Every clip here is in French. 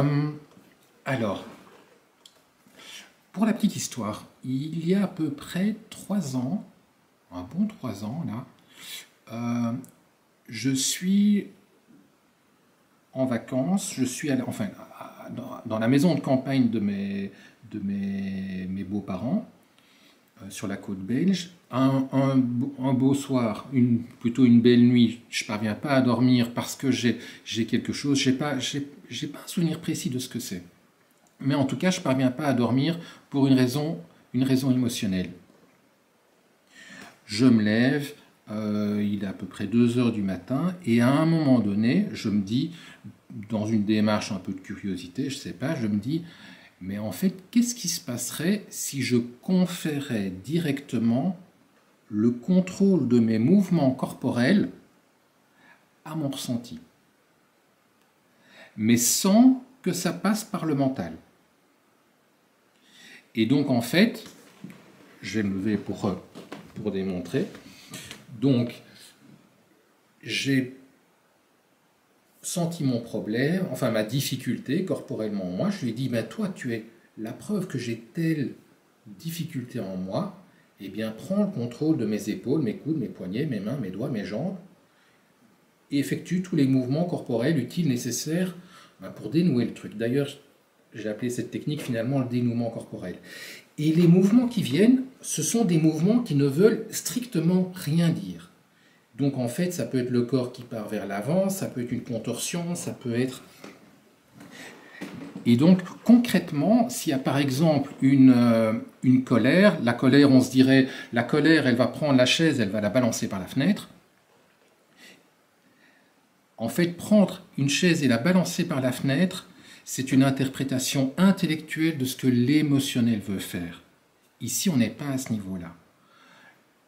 Euh, alors, pour la petite histoire, il y a à peu près 3 ans, un bon 3 ans là, je suis en vacances, je suis dans la maison de campagne de mes beaux-parents, sur la côte belge. Un beau soir, plutôt une belle nuit, je ne parviens pas à dormir parce que j'ai quelque chose, j'ai pas un souvenir précis de ce que c'est. Mais en tout cas, je ne parviens pas à dormir pour une raison émotionnelle. Je me lève, il est à peu près 2 heures du matin, et à un moment donné, je me dis, dans une démarche un peu de curiosité, je ne sais pas, je me dis, mais en fait, qu'est-ce qui se passerait si je conférais directement le contrôle de mes mouvements corporels à mon ressenti, mais sans que ça passe par le mental. Et donc en fait, je vais me lever pour démontrer. Donc j'ai senti mon problème, enfin ma difficulté corporellement en moi. Je lui ai dit, ben toi tu es la preuve que j'ai telle difficulté en moi. Eh bien prends le contrôle de mes épaules, mes coudes, mes poignets, mes mains, mes doigts, mes jambes, et effectue tous les mouvements corporels utiles nécessaires pour dénouer le truc. D'ailleurs, j'ai appelé cette technique finalement le dénouement corporel. Et les mouvements qui viennent, ce sont des mouvements qui ne veulent strictement rien dire. Donc en fait, ça peut être le corps qui part vers l'avant, ça peut être une contorsion, ça peut être... Et donc concrètement, s'il y a par exemple une colère, la colère, on se dirait, la colère, elle va prendre la chaise, elle va la balancer par la fenêtre. En fait, prendre une chaise et la balancer par la fenêtre, c'est une interprétation intellectuelle de ce que l'émotionnel veut faire. Ici, on n'est pas à ce niveau-là.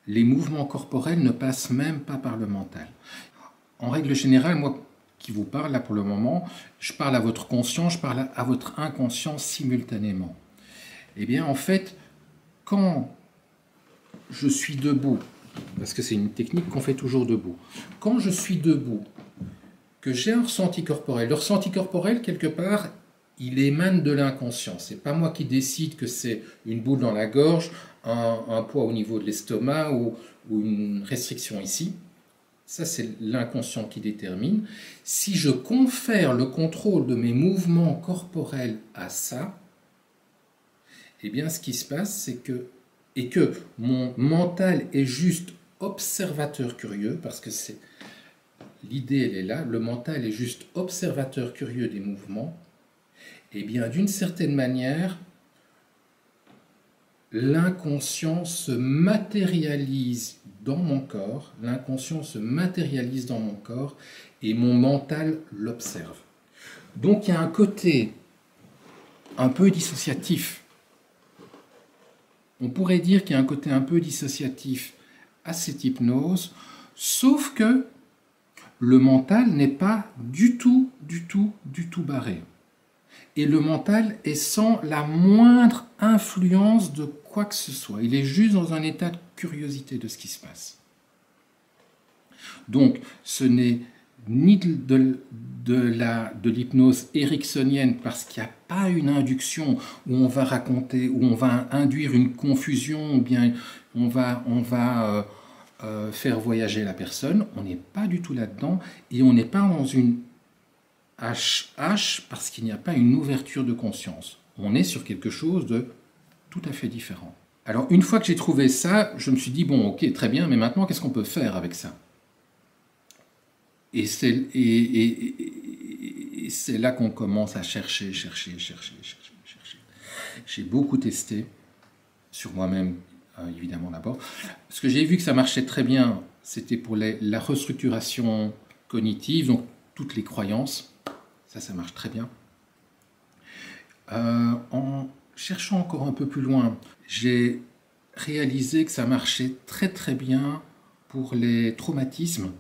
Les mouvements corporels ne passent même pas par le mental. En règle générale, moi qui vous parle là pour le moment, je parle à votre conscient, je parle à votre inconscient simultanément. Eh bien, en fait, quand je suis debout, parce que c'est une technique qu'on fait toujours debout, quand je suis debout, que j'ai un ressenti corporel. Le ressenti corporel, quelque part, il émane de l'inconscient. Ce n'est pas moi qui décide que c'est une boule dans la gorge, un poids au niveau de l'estomac ou une restriction ici. Ça, c'est l'inconscient qui détermine. Si je confère le contrôle de mes mouvements corporels à ça, eh bien, ce qui se passe, c'est que mon mental est juste observateur curieux, parce que c'est... L'idée, elle est là, le mental est juste observateur curieux des mouvements. Et bien, d'une certaine manière, l'inconscient se matérialise dans mon corps, et mon mental l'observe. Donc, il y a un côté un peu dissociatif. On pourrait dire qu'il y a un côté un peu dissociatif à cette hypnose, sauf que le mental n'est pas du tout barré. Et le mental est sans la moindre influence de quoi que ce soit. Il est juste dans un état de curiosité de ce qui se passe. Donc, ce n'est ni de l'hypnose ericksonienne, parce qu'il n'y a pas une induction où on va raconter, où on va induire une confusion, ou bien on va faire voyager la personne. On n'est pas du tout là-dedans, et on n'est pas dans une HH parce qu'il n'y a pas une ouverture de conscience. On est sur quelque chose de tout à fait différent. Alors, une fois que j'ai trouvé ça, je me suis dit, bon, ok, très bien, mais maintenant, qu'est-ce qu'on peut faire avec ça? Et c'est là qu'on commence à chercher. J'ai beaucoup testé, sur moi-même, évidemment d'abord. Ce que j'ai vu que ça marchait très bien, c'était pour la restructuration cognitive, donc toutes les croyances. Ça marche très bien. En cherchant encore un peu plus loin, j'ai réalisé que ça marchait très bien pour les traumatismes,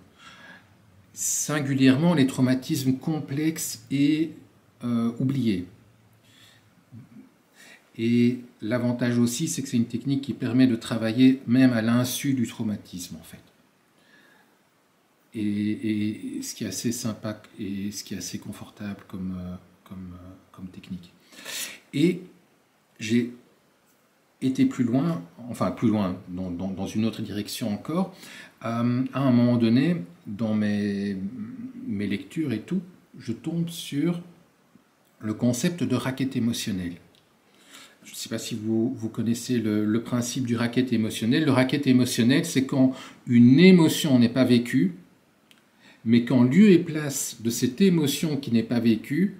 singulièrement les traumatismes complexes et oubliés. Et l'avantage aussi, c'est que c'est une technique qui permet de travailler même à l'insu du traumatisme, en fait. Et ce qui est assez sympa et ce qui est assez confortable comme comme technique. Et j'ai été plus loin, dans une autre direction encore. À un moment donné, dans mes lectures et tout, je tombe sur le concept de racket émotionnel. Je ne sais pas si vous connaissez le principe du racket émotionnel. Le racket émotionnel, c'est quand une émotion n'est pas vécue, mais qu'en lieu et place de cette émotion qui n'est pas vécue,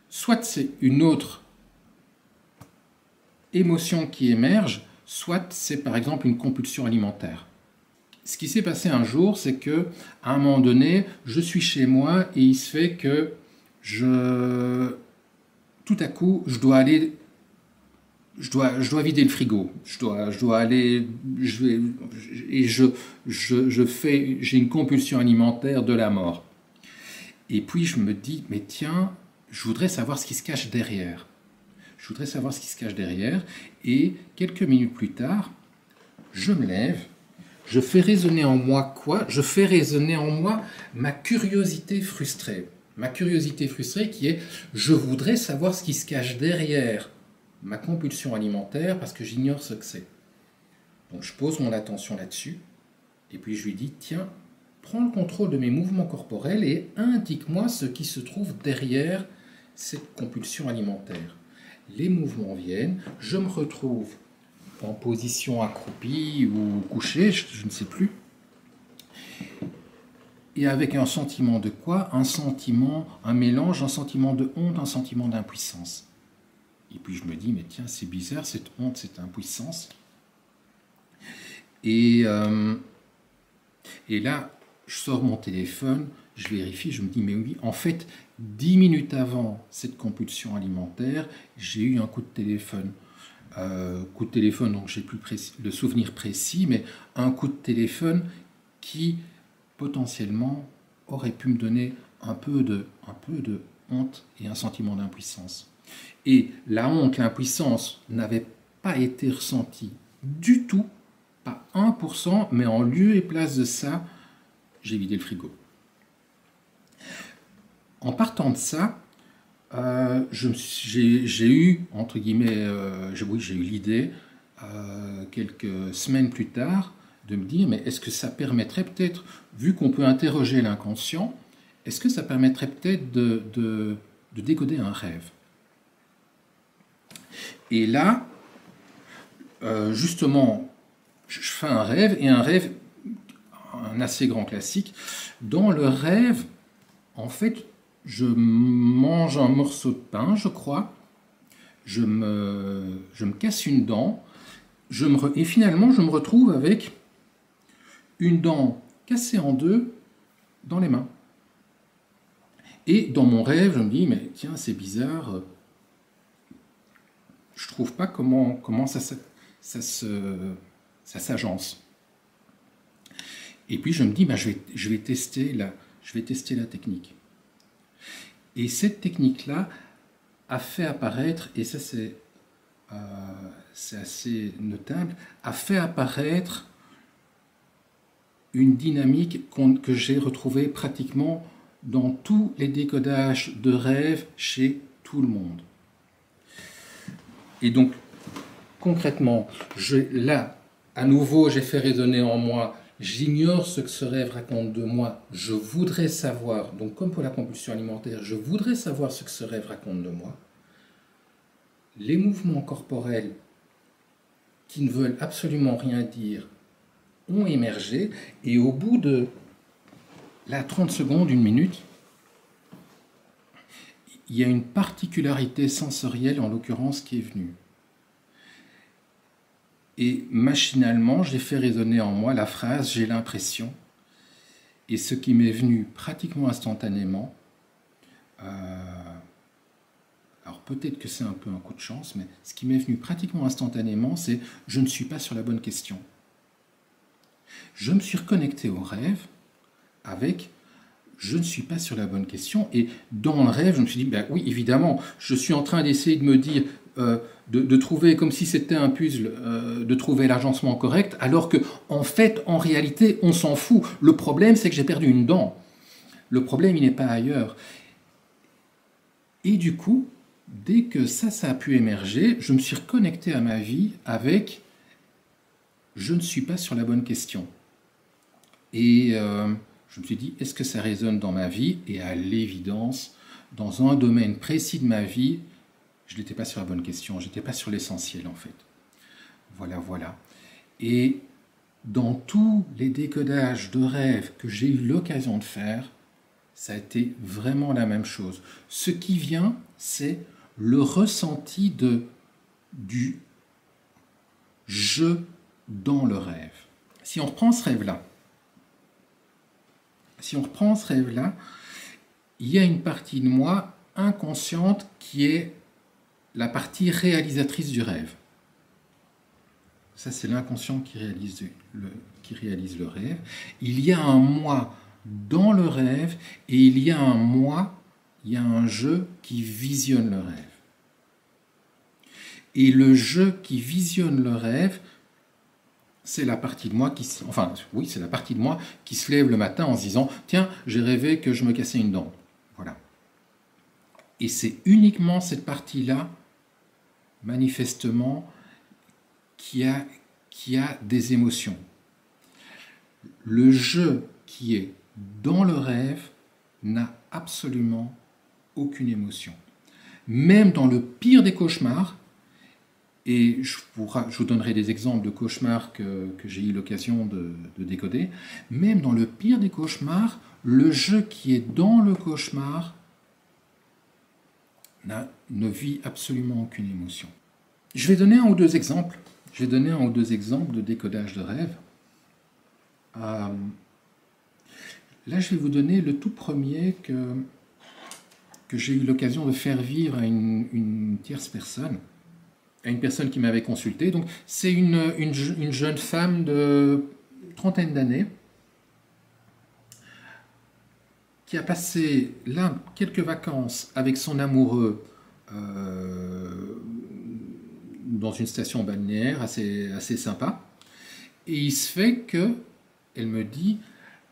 soit c'est une autre émotion qui émerge, soit c'est par exemple une compulsion alimentaire. Ce qui s'est passé un jour, c'est que à un moment donné, je suis chez moi et il se fait que tout à coup, je dois vider le frigo. J'ai une compulsion alimentaire de la mort. Et puis je me dis, mais tiens, je voudrais savoir ce qui se cache derrière. Et quelques minutes plus tard, je me lève, je fais résonner en moi quoi ? Je fais résonner en moi ma curiosité frustrée. Ma curiosité frustrée qui est, je voudrais savoir ce qui se cache derrière ma compulsion alimentaire parce que j'ignore ce que c'est. Donc je pose mon attention là-dessus et puis je lui dis, tiens, prends le contrôle de mes mouvements corporels et indique-moi ce qui se trouve derrière cette compulsion alimentaire. Les mouvements viennent, je me retrouve en position accroupie ou couchée, je ne sais plus. Et avec un sentiment de quoi ? Un mélange, un sentiment de honte, un sentiment d'impuissance. Et puis je me dis, mais tiens, c'est bizarre, cette honte, cette impuissance. Et là, je sors mon téléphone, je vérifie, je me dis, mais oui, en fait, 10 minutes avant cette compulsion alimentaire, j'ai eu un coup de téléphone. Donc j'ai plus le souvenir précis, mais un coup de téléphone qui potentiellement aurait pu me donner un peu de honte et un sentiment d'impuissance. Et la honte, l'impuissance n'avaient pas été ressenties du tout, pas 1%, mais en lieu et place de ça, j'ai vidé le frigo. En partant de ça, j'ai eu, entre guillemets, j'ai eu l'idée, quelques semaines plus tard, de me dire, mais est-ce que ça permettrait peut-être, vu qu'on peut interroger l'inconscient, est-ce que ça permettrait peut-être de décoder un rêve ? Et là, justement, je fais un rêve, et un assez grand classique. Dans le rêve, en fait, je mange un morceau de pain, je crois, je me casse une dent, et finalement, je me retrouve avec une dent cassée en deux dans les mains. Et dans mon rêve, je me dis, mais tiens, c'est bizarre, je ne trouve pas comment ça s'agence. Et puis je me dis, je vais tester la technique. Et cette technique-là a fait apparaître, et ça c'est assez notable, a fait apparaître une dynamique que j'ai retrouvée pratiquement dans tous les décodages de rêves chez tout le monde. Et donc, concrètement, là, à nouveau, j'ai fait résonner en moi, j'ignore ce que ce rêve raconte de moi, je voudrais savoir, donc comme pour la compulsion alimentaire, je voudrais savoir ce que ce rêve raconte de moi. Les mouvements corporels qui ne veulent absolument rien dire ont émergé, et au bout de 30 secondes, 1 minute, il y a une particularité sensorielle, en l'occurrence, qui est venue. Et machinalement, j'ai fait résonner en moi la phrase « j'ai l'impression ». Et ce qui m'est venu pratiquement instantanément, alors peut-être que c'est un peu un coup de chance, mais ce qui m'est venu pratiquement instantanément, c'est « je ne suis pas sur la bonne question ». Je me suis reconnecté au rêve avec « je ne suis pas sur la bonne question ». Et dans le rêve, je me suis dit, oui, évidemment, je suis en train d'essayer de me dire, de trouver, comme si c'était un puzzle, de trouver l'agencement correct, alors que, en fait, en réalité, on s'en fout. Le problème, c'est que j'ai perdu une dent. Le problème, il n'est pas ailleurs. Et du coup, dès que ça a pu émerger, je me suis reconnecté à ma vie avec « je ne suis pas sur la bonne question ». Et je me suis dit, est-ce que ça résonne dans ma vie? Et à l'évidence, dans un domaine précis de ma vie, je n'étais pas sur la bonne question, je n'étais pas sur l'essentiel en fait. Voilà. Et dans tous les décodages de rêves que j'ai eu l'occasion de faire, ça a été vraiment la même chose. Ce qui vient, c'est le ressenti du je dans le rêve. Si on reprend ce rêve-là, il y a une partie de moi inconsciente qui est la partie réalisatrice du rêve. Ça, c'est l'inconscient qui réalise le rêve. Il y a un moi dans le rêve et il y a un je qui visionne le rêve. Et le je qui visionne le rêve, c'est la partie de moi c'est la partie de moi qui se lève le matin en se disant « Tiens, j'ai rêvé que je me cassais une dent. » Voilà. Et c'est uniquement cette partie-là, manifestement, qui a des émotions. Le je qui est dans le rêve n'a absolument aucune émotion. Même dans le pire des cauchemars, et je vous donnerai des exemples de cauchemars que j'ai eu l'occasion de décoder, même dans le pire des cauchemars, le je qui est dans le cauchemar ne vit absolument aucune émotion. Je vais donner un ou deux exemples. De décodage de rêve. Là, je vais vous donner le tout premier que j'ai eu l'occasion de faire vivre à une tierce personne, à une personne qui m'avait consulté. Donc, c'est une jeune femme de trentaine d'années qui a passé là quelques vacances avec son amoureux dans une station balnéaire assez sympa. Et il se fait que, elle me dit,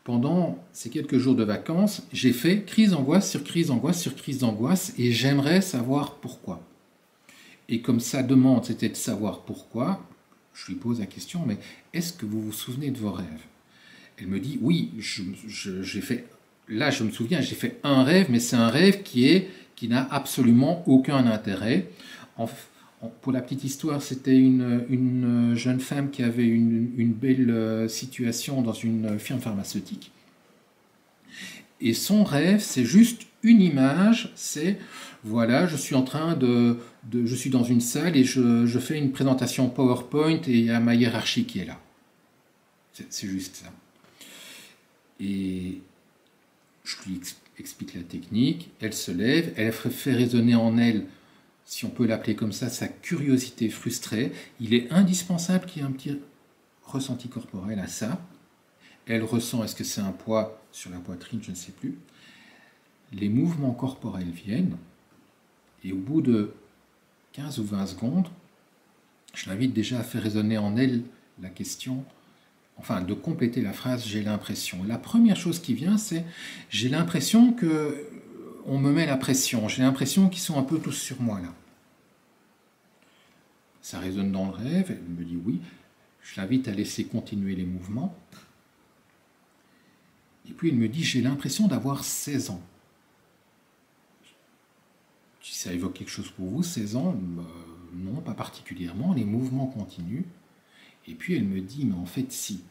pendant ces quelques jours de vacances, j'ai fait crise d'angoisse sur crise d'angoisse sur crise d'angoisse et j'aimerais savoir pourquoi. Et comme sa demande, c'était de savoir pourquoi, je lui pose la question, mais est-ce que vous vous souvenez de vos rêves? Elle me dit, oui, j'ai fait, là je me souviens, j'ai fait un rêve, mais c'est un rêve qui n'a absolument aucun intérêt. Pour la petite histoire, c'était une jeune femme qui avait une belle situation dans une firme pharmaceutique. Et son rêve, c'est juste une image, c'est, voilà, je suis je suis dans une salle et je fais une présentation PowerPoint et il y a ma hiérarchie qui est là. C'est juste ça. Et je lui explique la technique, elle se lève, elle fait résonner en elle, si on peut l'appeler comme ça, sa curiosité frustrée. Il est indispensable qu'il y ait un petit ressenti corporel à ça. Elle ressent, est-ce que c'est un poids sur la poitrine, je ne sais plus. Les mouvements corporels viennent, et au bout de 15 ou 20 secondes, je l'invite déjà à faire résonner en elle la question, enfin de compléter la phrase « j'ai l'impression ». La première chose qui vient, c'est « j'ai l'impression qu'on me met la pression, j'ai l'impression qu'ils sont un peu tous sur moi là ». Ça résonne dans le rêve, elle me dit oui, je l'invite à laisser continuer les mouvements. Et puis il me dit, j'ai l'impression d'avoir 16 ans. Si ça évoque quelque chose pour vous, 16 ans, non, pas particulièrement, les mouvements continuent. Et puis elle me dit, mais en fait si.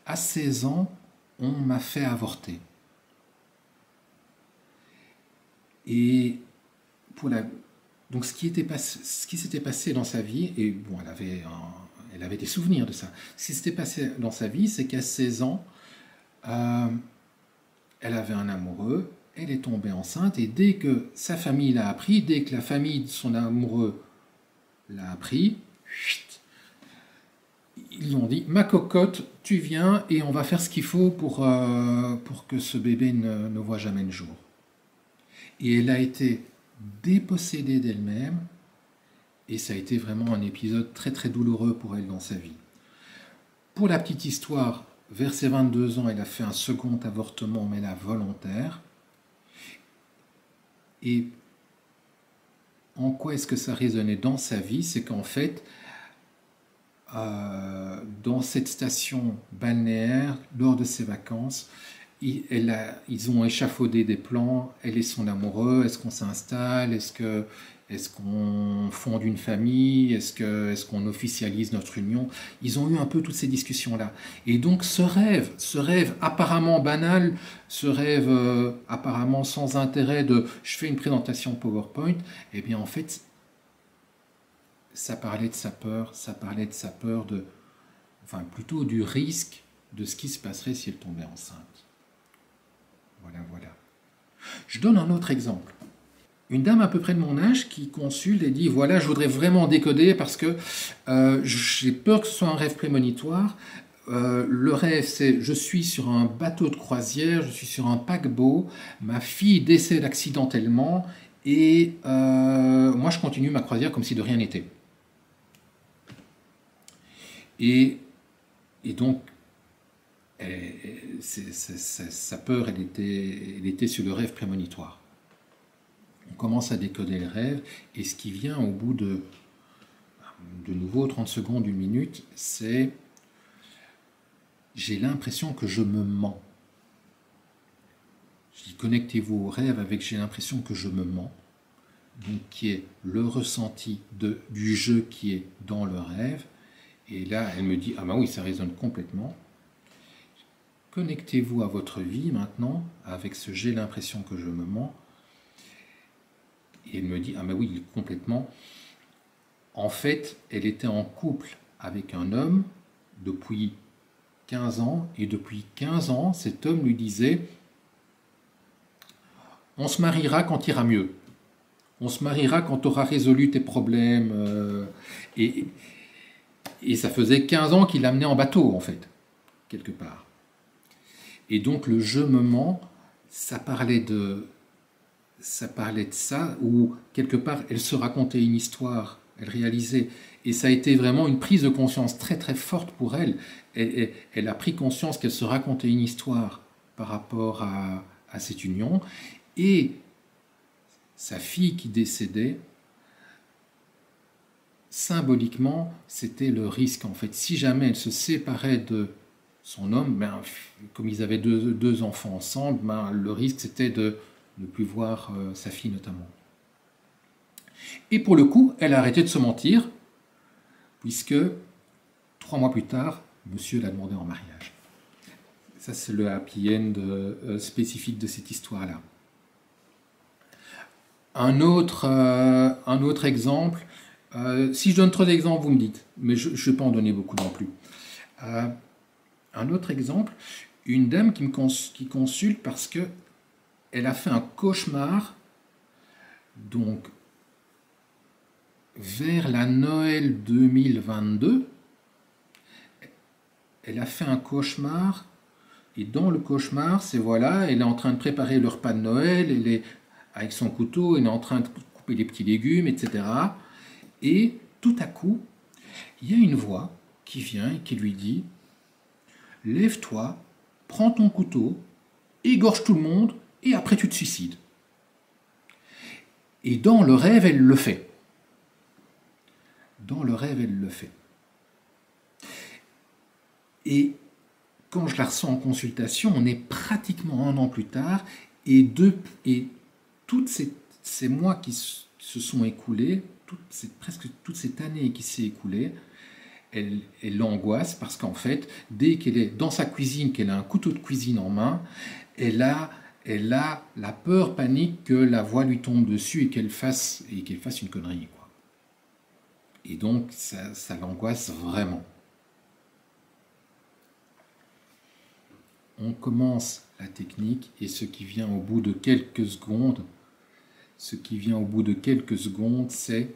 À 16 ans, on m'a fait avorter. Et donc ce qui s'était passé dans sa vie, et bon, elle avait des souvenirs de ça. Ce qui s'était passé dans sa vie, c'est qu'à 16 ans, elle avait un amoureux, elle est tombée enceinte, et dès que sa famille l'a appris, dès que la famille de son amoureux l'a appris, ils ont dit « Ma cocotte, tu viens et on va faire ce qu'il faut pour que ce bébé ne voit jamais le jour. » Et elle a été dépossédée d'elle-même, et ça a été vraiment un épisode très très douloureux pour elle dans sa vie. Pour la petite histoire, vers ses 22 ans, elle a fait un second avortement, mais là volontaire. Et en quoi est-ce que ça résonnait dans sa vie? C'est qu'en fait, dans cette station balnéaire, lors de ses vacances, ils ont échafaudé des plans, elle et son amoureux, est-ce qu'on s'installe, est-ce qu'on fonde une famille, est-ce qu'on officialise notre union? Ils ont eu un peu toutes ces discussions-là. Et donc ce rêve apparemment banal, ce rêve apparemment sans intérêt de je fais une présentation PowerPoint, eh bien en fait, ça parlait de sa peur, enfin plutôt du risque de ce qui se passerait si elle tombait enceinte. Voilà. Je donne un autre exemple. Une dame à peu près de mon âge qui consulte et dit voilà, je voudrais vraiment décoder parce que j'ai peur que ce soit un rêve prémonitoire. Le rêve, c'est je suis sur un bateau de croisière, je suis sur un paquebot, ma fille décède accidentellement et moi je continue ma croisière comme si de rien n'était. Et donc, sa peur, elle était sur le rêve prémonitoire. On commence à décoder le rêve, et ce qui vient au bout de nouveau 30 secondes, 1 minute, c'est j'ai l'impression que je me mens. Je dis connectez-vous au rêve avec j'ai l'impression que je me mens, donc qui est le ressenti du jeu qui est dans le rêve. Et là, elle me dit ah ben oui, ça résonne complètement. Connectez-vous à votre vie maintenant avec ce j'ai l'impression que je me mens. Et elle me dit ah ben oui, complètement. En fait, elle était en couple avec un homme depuis 15 ans, et depuis 15 ans, cet homme lui disait on se mariera quand ira mieux. On se mariera quand tu auras résolu tes problèmes. Et ça faisait 15 ans qu'il l'amenait en bateau, en fait, quelque part. Et donc le je me mens, ça parlait de ça, où quelque part elle se racontait une histoire, elle réalisait. Et ça a été vraiment une prise de conscience très très forte pour elle. Elle a pris conscience qu'elle se racontait une histoire par rapport à cette union. Et sa fille qui décédait, symboliquement, c'était le risque. En fait, si jamais elle se séparait de son homme, ben, comme ils avaient deux enfants ensemble, ben, le risque c'était de ne plus voir sa fille notamment. Et pour le coup, elle a arrêté de se mentir, puisque 3 mois plus tard, monsieur l'a demandé en mariage. Ça, c'est le happy end spécifique de cette histoire-là. Un autre exemple, si je donne trop d'exemples, vous me dites, mais je ne vais pas en donner beaucoup non plus. Un autre exemple, une dame qui consulte parce que elle a fait un cauchemar, donc vers la Noël 2022, elle a fait un cauchemar, et dans le cauchemar, c'est voilà, elle est en train de préparer le repas de Noël, elle est avec son couteau, elle est en train de couper les petits légumes, etc. Et tout à coup, il y a une voix qui vient et qui lui dit « Lève-toi, prends ton couteau, égorge tout le monde, et après tu te suicides. » Et dans le rêve, elle le fait. Dans le rêve, elle le fait. Et quand je la reçois en consultation, on est pratiquement 1 an plus tard, et toutes ces mois qui se sont écoulés, presque toute cette année qui s'est écoulée, elle l'angoisse parce qu'en fait, dès qu'elle est dans sa cuisine, qu'elle a un couteau de cuisine en main, elle a la peur panique que la voix lui tombe dessus et qu'elle fasse une connerie, quoi. Et donc, ça l'angoisse vraiment. On commence la technique et ce qui vient au bout de quelques secondes, c'est,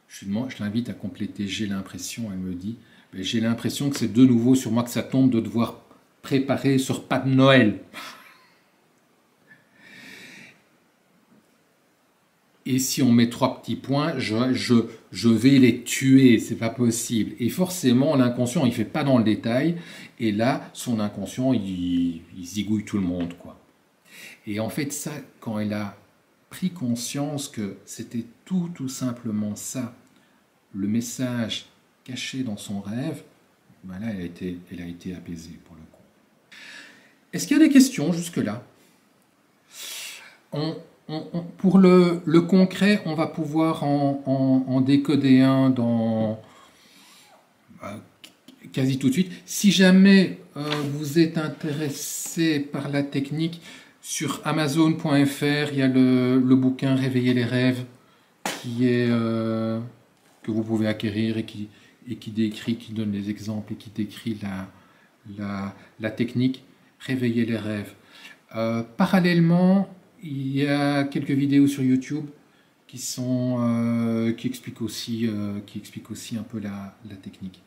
je l'invite à compléter j'ai l'impression, elle me dit, j'ai l'impression que c'est de nouveau sur moi que ça tombe de devoir préparer ce repas de Noël. Et si on met 3 petits points, je vais les tuer, c'est pas possible. Et forcément, l'inconscient, il fait pas dans le détail. Et là, son inconscient, il zigouille tout le monde, quoi. Et en fait, ça, quand elle a pris conscience que c'était tout simplement ça, le message caché dans son rêve, ben là, elle a été apaisée pour le coup. Est-ce qu'il y a des questions jusque-là? Pour le concret, on va pouvoir en décoder un dans quasi tout de suite. Si jamais vous êtes intéressé par la technique, sur Amazon.fr, il y a le bouquin Réveiller les rêves qui est, que vous pouvez acquérir et qui décrit, qui donne les exemples et qui décrit la technique Réveiller les rêves. Parallèlement, il y a quelques vidéos sur YouTube qui expliquent aussi un peu la technique.